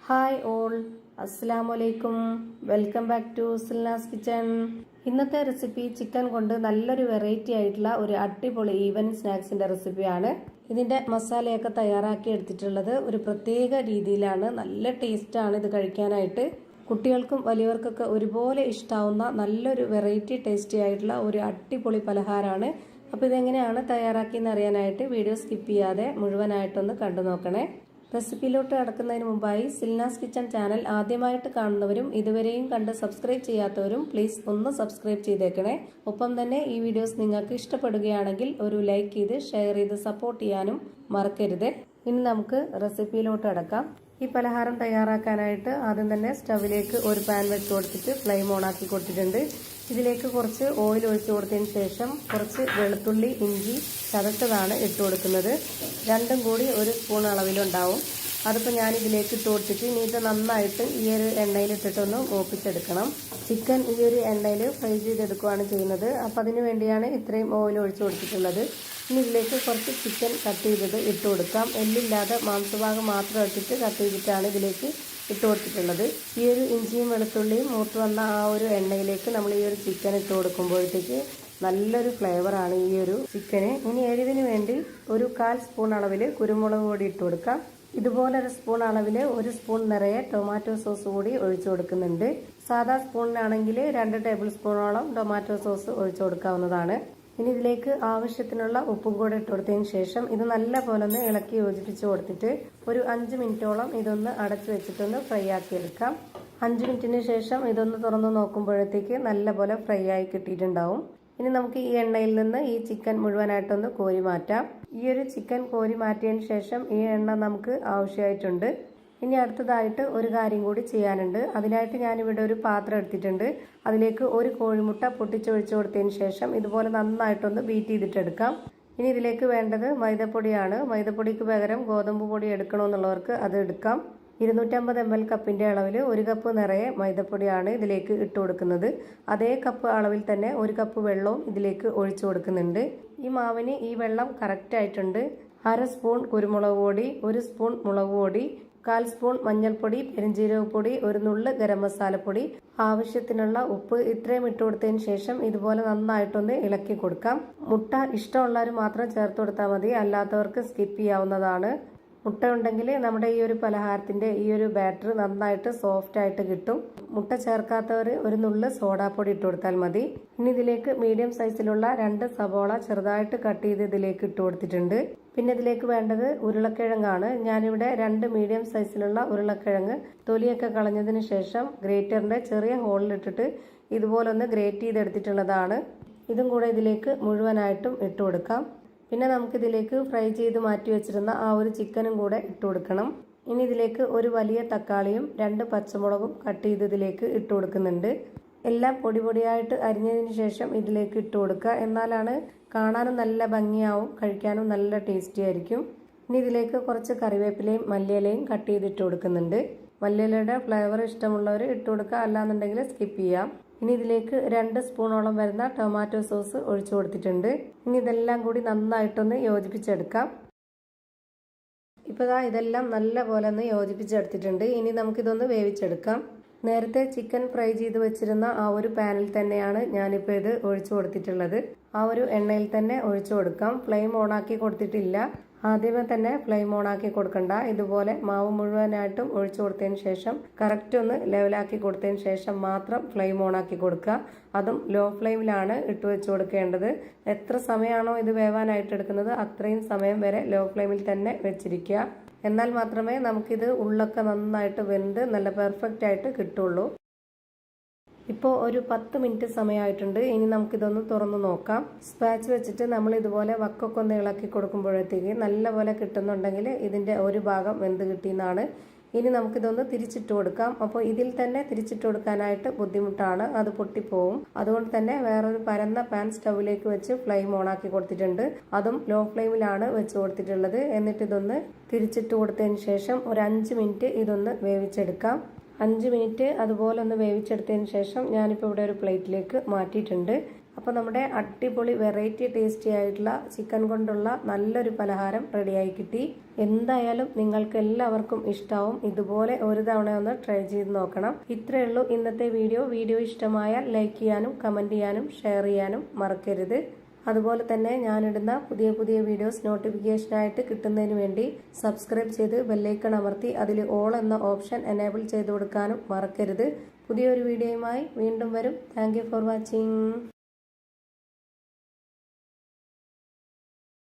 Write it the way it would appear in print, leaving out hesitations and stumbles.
Hi all, അസ്സലാമു അലൈക്കും. Welcome back to Silna's kitchen. ഇന്നത്തെ റെസിപ്പി ചിക്കൻ കൊണ്ട് നല്ലൊരു വെറൈറ്റി ആയിട്ടുള്ള ഒരു അടിപൊളി ഈവനിങ് സ്നാക്സിന്റെ റെസിപ്പിയാണ്. ഇതിന്റെ മസാലയൊക്കെ തയ്യാറാക്കി എടുത്തിട്ടുള്ളത് ഒരു പ്രത്യേക രീതിയിലാണ്. നല്ല ടേസ്റ്റാണ് ഇത് കഴിക്കാനായിട്ട്. കുട്ടികൾക്കും വലിയവർക്കൊക്കെ ഒരുപോലെ ഇഷ്ടാവുന്ന നല്ലൊരു വെറൈറ്റി ടേസ്റ്റി ആയിട്ടുള്ള ഒരു അടിപൊളി പലഹാരമാണ്. അപ്പോൾ ഇതെങ്ങനെയാണ് തയ്യാറാക്കിയെന്ന് അറിയാനായിട്ട് വീഡിയോ സ്കിപ്പ് ചെയ്യാതെ മുഴുവനായിട്ടൊന്ന് കണ്ടു നോക്കണേ. റെസിപ്പിയിലോട്ട് കടക്കുന്നതിന് മുമ്പായി സിൽനാസ് കിച്ചൺ ചാനൽ ആദ്യമായിട്ട് കാണുന്നവരും ഇതുവരെയും കണ്ട് സബ്സ്ക്രൈബ് ചെയ്യാത്തവരും പ്ലീസ് ഒന്ന് സബ്സ്ക്രൈബ് ചെയ്തേക്കണേ. ഒപ്പം തന്നെ ഈ വീഡിയോസ് നിങ്ങൾക്ക് ഇഷ്ടപ്പെടുകയാണെങ്കിൽ ഒരു ലൈക്ക് ചെയ്ത് ഷെയർ ചെയ്ത് സപ്പോർട്ട് ചെയ്യാനും മറക്കരുത്. ഇനി നമുക്ക് റെസിപ്പിയിലോട്ട് കടക്കാം. ഈ പലഹാരം തയ്യാറാക്കാനായിട്ട് ആദ്യം തന്നെ സ്റ്റവിലേക്ക് ഒരു പാൻ വെച്ച് കൊടുത്തിട്ട് ഫ്ലെയിം ഓൺ ആക്കി കൊടുത്തിട്ടുണ്ട്. ഇതിലേക്ക് കുറച്ച് ഓയിൽ ഒഴിച്ചു കൊടുത്തതിന് ശേഷം കുറച്ച് വെളുത്തുള്ളി, ഇഞ്ചി ചതച്ചതാണ് ഇട്ട് കൊടുക്കുന്നത്. രണ്ടും കൂടി ഒരു സ്പൂൺ അളവിലുണ്ടാവും. അതിപ്പോൾ ഞാൻ ഇതിലേക്ക് ഇട്ട് കൊടുത്തിട്ട് ഇനി ഇത് നന്നായിട്ട് ഈ ഒരു എണ്ണയിൽ ഇട്ടിട്ടൊന്ന് മൂപ്പിച്ചെടുക്കണം. ചിക്കൻ ഈ ഒരു എണ്ണയിൽ ഫ്രൈ ചെയ്തെടുക്കുകയാണ് ചെയ്യുന്നത്. അപ്പം അതിന് വേണ്ടിയാണ് ഇത്രയും ഓയിൽ ഒഴിച്ചു കൊടുത്തിട്ടുള്ളത്. ഇനി ഇതിലേക്ക് കുറച്ച് ചിക്കൻ കട്ട് ചെയ്തത് ഇട്ട് കൊടുക്കാം. എല്ലില്ലാതെ മാംസഭാഗം മാത്രം ഇട്ടിട്ട് കട്ട് ചെയ്തിട്ടാണ് ഇതിലേക്ക് ഇട്ട് കൊടുത്തിട്ടുള്ളത്. ഈ ഒരു ഇഞ്ചിയും വെളുത്തുള്ളിയും മൂത്ത് വന്ന ആ ഒരു എണ്ണയിലേക്ക് നമ്മൾ ഈ ഒരു ചിക്കൻ ഇട്ട് കൊടുക്കുമ്പോഴത്തേക്ക് നല്ലൊരു ഫ്ലേവറാണ് ഈ ഒരു ചിക്കന്. ഇനി എരിവിന് വേണ്ടി ഒരു 1/4 സ്പൂൺ അളവിൽ കുരുമുളക് പൊടി ഇട്ട് കൊടുക്കാം. ഇതുപോലെ ഒരു സ്പൂൺ അളവിൽ 1 സ്പൂൺ നിറയെ ടൊമാറ്റോ സോസ് കൂടി ഒഴിച്ചു കൊടുക്കുന്നുണ്ട്. സാധാ സ്പൂണിനാണെങ്കിൽ 2 ടേബിൾ സ്പൂണോളം ടൊമാറ്റോ സോസ് ഒഴിച്ചു കൊടുക്കാവുന്നതാണ്. ഇനി ഇതിലേക്ക് ആവശ്യത്തിനുള്ള ഉപ്പും കൂടെ ഇട്ട് കൊടുത്തതിന് ശേഷം ഇത് നല്ല പോലെ ഒന്ന് ഇളക്കി യോജിപ്പിച്ച് കൊടുത്തിട്ട് ഒരു 5 മിനിറ്റോളം ഇതൊന്ന് അടച്ചു വെച്ചിട്ടൊന്ന് ഫ്രൈ ആക്കി എടുക്കാം. 5 മിനിറ്റിന് ശേഷം ഇതൊന്ന് തുറന്ന് നോക്കുമ്പോഴത്തേക്ക് നല്ല പോലെ ഫ്രൈ ആയി കിട്ടിയിട്ടുണ്ടാവും. ഇനി നമുക്ക് ഈ എണ്ണയിൽ നിന്ന് ഈ ചിക്കൻ മുഴുവനായിട്ടൊന്ന് കോരി മാറ്റാം. ഈ ഒരു ചിക്കൻ കോരി മാറ്റിയതിന് ശേഷം ഈ എണ്ണ നമുക്ക് ആവശ്യമായിട്ടുണ്ട്. ഇനി അടുത്തതായിട്ട് ഒരു കാര്യം കൂടി ചെയ്യാനുണ്ട്. അതിനായിട്ട് ഞാനിവിടെ ഒരു പാത്രം എടുത്തിട്ടുണ്ട്. അതിലേക്ക് ഒരു കോഴിമുട്ട പൊട്ടിച്ചൊഴിച്ചു കൊടുത്തതിന് ശേഷം ഇതുപോലെ നന്നായിട്ടൊന്ന് ബീറ്റ് ചെയ്തിട്ടെടുക്കാം. ഇനി ഇതിലേക്ക് വേണ്ടത് മൈദപ്പൊടിയാണ്. മൈദപ്പൊടിക്ക് പകരം ഗോതമ്പ് പൊടി എടുക്കണമെന്നുള്ളവർക്ക് അത് എടുക്കാം. 250 ml കപ്പിൻ്റെ അളവിൽ 1 കപ്പ് നിറയെ മൈദപ്പൊടിയാണ് ഇതിലേക്ക് ഇട്ട് കൊടുക്കുന്നത്. അതേ കപ്പ് അളവിൽ തന്നെ 1 കപ്പ് വെള്ളവും ഇതിലേക്ക് ഒഴിച്ചു കൊടുക്കുന്നുണ്ട്. ഈ മാവിന് ഈ വെള്ളം കറക്റ്റ് ആയിട്ടുണ്ട്. 1/2 സ്പൂൺ കുരുമുളക് പൊടി, 1 സ്പൂൺ മുളക് പൊടി, 1/4 സ്പൂൺ മഞ്ഞൾപ്പൊടി, പെരിഞ്ജീരകപ്പൊടി, ഒരു നുള്ള് ഗരം മസാലപ്പൊടി, ആവശ്യത്തിനുള്ള ഉപ്പ് ഇത്രയും ഇട്ട് കൊടുത്തതിന് ശേഷം ഇതുപോലെ നന്നായിട്ടൊന്ന് ഇളക്കി കൊടുക്കാം. മുട്ട ഇഷ്ടമുള്ളവർ മാത്രം ചേർത്ത് കൊടുത്താൽ മതി, അല്ലാത്തവർക്ക് സ്കിപ്പ് ചെയ്യാവുന്നതാണ്. മുട്ട ഉണ്ടെങ്കിൽ നമ്മുടെ ഈ ഒരു പലഹാരത്തിന്റെ ഈ ഒരു ബാറ്റർ നന്നായിട്ട് സോഫ്റ്റ് ആയിട്ട് കിട്ടും. മുട്ട ചേർക്കാത്തവർ ഒരു നുള്ള് സോഡാപ്പൊടി ഇട്ട് കൊടുത്താൽ മതി. ഇനി ഇതിലേക്ക് മീഡിയം സൈസിലുള്ള 2 സവോള ചെറുതായിട്ട് കട്ട് ചെയ്ത് ഇതിലേക്ക് ഇട്ട് കൊടുത്തിട്ടുണ്ട്. പിന്നെ ഇതിലേക്ക് വേണ്ടത് ഉരുളക്കിഴങ്ങാണ്. ഞാനിവിടെ 2 മീഡിയം സൈസിലുള്ള ഉരുളക്കിഴങ്ങ് തൊലിയൊക്കെ കളഞ്ഞതിന് ശേഷം ഗ്രേറ്ററിന്റെ ചെറിയ ഹോളിലിട്ടിട്ട് ഇതുപോലെ ഒന്ന് ഗ്രേറ്റ് ചെയ്തെടുത്തിട്ടുള്ളതാണ്. ഇതും കൂടെ ഇതിലേക്ക് മുഴുവനായിട്ടും ഇട്ട് കൊടുക്കാം. പിന്നെ നമുക്കിതിലേക്ക് ഫ്രൈ ചെയ്ത് മാറ്റി വെച്ചിരുന്ന ആ ഒരു ചിക്കനും കൂടെ ഇട്ട് കൊടുക്കണം. ഇനി ഇതിലേക്ക് ഒരു വലിയ തക്കാളിയും 2 പച്ചമുളകും കട്ട് ചെയ്ത് ഇതിലേക്ക് ഇട്ട് കൊടുക്കുന്നുണ്ട്. എല്ലാം പൊടി പൊടിയായിട്ട് അരിഞ്ഞതിന് ശേഷം ഇതിലേക്ക് ഇട്ട് കൊടുക്കുക. എന്നാലാണ് കാണാനും നല്ല ഭംഗിയാവും, കഴിക്കാനും നല്ല ടേസ്റ്റി ആയിരിക്കും. ഇനി ഇതിലേക്ക് കുറച്ച് കറിവേപ്പിലയും മല്ലിയിലയും കട്ട് ചെയ്തിട്ട് കൊടുക്കുന്നുണ്ട്. മല്ലിയിലയുടെ ഫ്ലേവർ ഇഷ്ടമുള്ളവർ ഇട്ട് കൊടുക്കുക, അല്ലാന്നുണ്ടെങ്കിൽ സ്കിപ്പ് ചെയ്യാം. ഇനി ഇതിലേക്ക് 2 സ്പൂണോളം വരുന്ന ടൊമാറ്റോ സോസ് ഒഴിച്ചു കൊടുത്തിട്ടുണ്ട്. ഇനി ഇതെല്ലാം കൂടി നന്നായിട്ടൊന്ന് യോജിപ്പിച്ചെടുക്കാം. ഇപ്പോൾ ഇതെല്ലാം നല്ല പോലെ ഒന്ന് യോജിപ്പിച്ചെടുത്തിട്ടുണ്ട്. ഇനി നമുക്കിതൊന്ന് വേവിച്ചെടുക്കാം. നേരത്തെ ചിക്കൻ ഫ്രൈ ചെയ്ത് വെച്ചിരുന്ന ആ ഒരു പാനിൽ തന്നെയാണ് ഞാനിപ്പോൾ ഇത് ഒഴിച്ചു കൊടുത്തിട്ടുള്ളത്. ആ ഒരു എണ്ണയിൽ തന്നെ ഒഴിച്ചു കൊടുക്കാം. ഫ്ലെയിം ഓണാക്കി കൊടുത്തിട്ടില്ല. ആദ്യമേ തന്നെ ഫ്ലെയിം ഓണാക്കി കൊടുക്കണ്ട. ഇതുപോലെ മാവ് മുഴുവനായിട്ടും ഒഴിച്ചു കൊടുത്തതിന് ശേഷം കറക്റ്റ് ഒന്ന് ലെവലാക്കി കൊടുത്തതിന് ശേഷം മാത്രം ഫ്ലെയിം ഓണാക്കി കൊടുക്കുക. അതും ലോ ഫ്ലെയിമിലാണ് ഇട്ട് വെച്ച് കൊടുക്കേണ്ടത്. എത്ര സമയമാണോ ഇത് വേവാനായിട്ട് എടുക്കുന്നത് അത്രയും സമയം വരെ ലോ ഫ്ലെയിമിൽ തന്നെ വെച്ചിരിക്കുക. എന്നാൽ മാത്രമേ നമുക്കിത് ഉള്ളൊക്കെ നന്നായിട്ട് വെന്ത് നല്ല പെർഫെക്റ്റ് ആയിട്ട് കിട്ടുള്ളൂ. ഇപ്പോൾ ഒരു 10 മിനിറ്റ് സമയമായിട്ടുണ്ട്. ഇനി നമുക്കിതൊന്ന് തുറന്ന് നോക്കാം. സ്പാച്ച് വെച്ചിട്ട് നമ്മൾ ഇതുപോലെ വക്കൊക്കെ ഒന്ന് ഇളക്കി കൊടുക്കുമ്പോഴത്തേക്ക് നല്ലപോലെ കിട്ടുന്നുണ്ടെങ്കിൽ ഇതിൻ്റെ ഒരു ഭാഗം വെന്ത് കിട്ടിയെന്നാണ്. ഇനി നമുക്കിതൊന്ന് തിരിച്ചിട്ട് കൊടുക്കാം. അപ്പോൾ ഇതിൽ തന്നെ തിരിച്ചിട്ട് കൊടുക്കാനായിട്ട് ബുദ്ധിമുട്ടാണ്, അത് പൊട്ടിപ്പോവും. അതുകൊണ്ട് തന്നെ വേറൊരു പരന്ന പാൻ സ്റ്റൗവിലേക്ക് വെച്ച് ഫ്ലെയിം ഓണാക്കി കൊടുത്തിട്ടുണ്ട്. അതും ലോ ഫ്ലെയിമിലാണ് വെച്ച് കൊടുത്തിട്ടുള്ളത്. എന്നിട്ട് ഇതൊന്ന് തിരിച്ചിട്ട് കൊടുത്തതിന് ശേഷം ഒരു 5 മിനിറ്റ് ഇതൊന്ന് വേവിച്ചെടുക്കാം. 5 മിനിറ്റ് അതുപോലെ ഒന്ന് വേവിച്ചെടുത്തതിന് ശേഷം ഞാനിപ്പോൾ ഇവിടെ ഒരു പ്ലേറ്റിലേക്ക് മാറ്റിയിട്ടുണ്ട്. അപ്പോൾ നമ്മുടെ അടിപൊളി വെറൈറ്റി ടേസ്റ്റി ആയിട്ടുള്ള ചിക്കൻ കൊണ്ടുള്ള നല്ലൊരു പലഹാരം റെഡിയായി കിട്ടി. എന്തായാലും നിങ്ങൾക്ക് എല്ലാവർക്കും ഇഷ്ടാവും. ഇതുപോലെ ഒരു തവണ ഒന്ന് ട്രൈ ചെയ്ത് നോക്കണം. ഇത്രയേ ഉള്ളൂ ഇന്നത്തെ വീഡിയോ ഇഷ്ടമായാൽ ലൈക്ക് ചെയ്യാനും കമന്റ് ചെയ്യാനും ഷെയർ ചെയ്യാനും മറക്കരുത്. അതുപോലെ തന്നെ ഞാനിടുന്ന പുതിയ വീഡിയോസ് നോട്ടിഫിക്കേഷനായിട്ട് കിട്ടുന്നതിന് വേണ്ടി സബ്സ്ക്രൈബ് ചെയ്ത് ബെല്ലൈക്കൺ അമർത്തി അതിൽ ഓൾ എന്ന ഓപ്ഷൻ എനേബിൾ ചെയ്ത് കൊടുക്കാനും മറക്കരുത്. പുതിയൊരു വീഡിയോയുമായി വീണ്ടും വരും. Thank you for watching.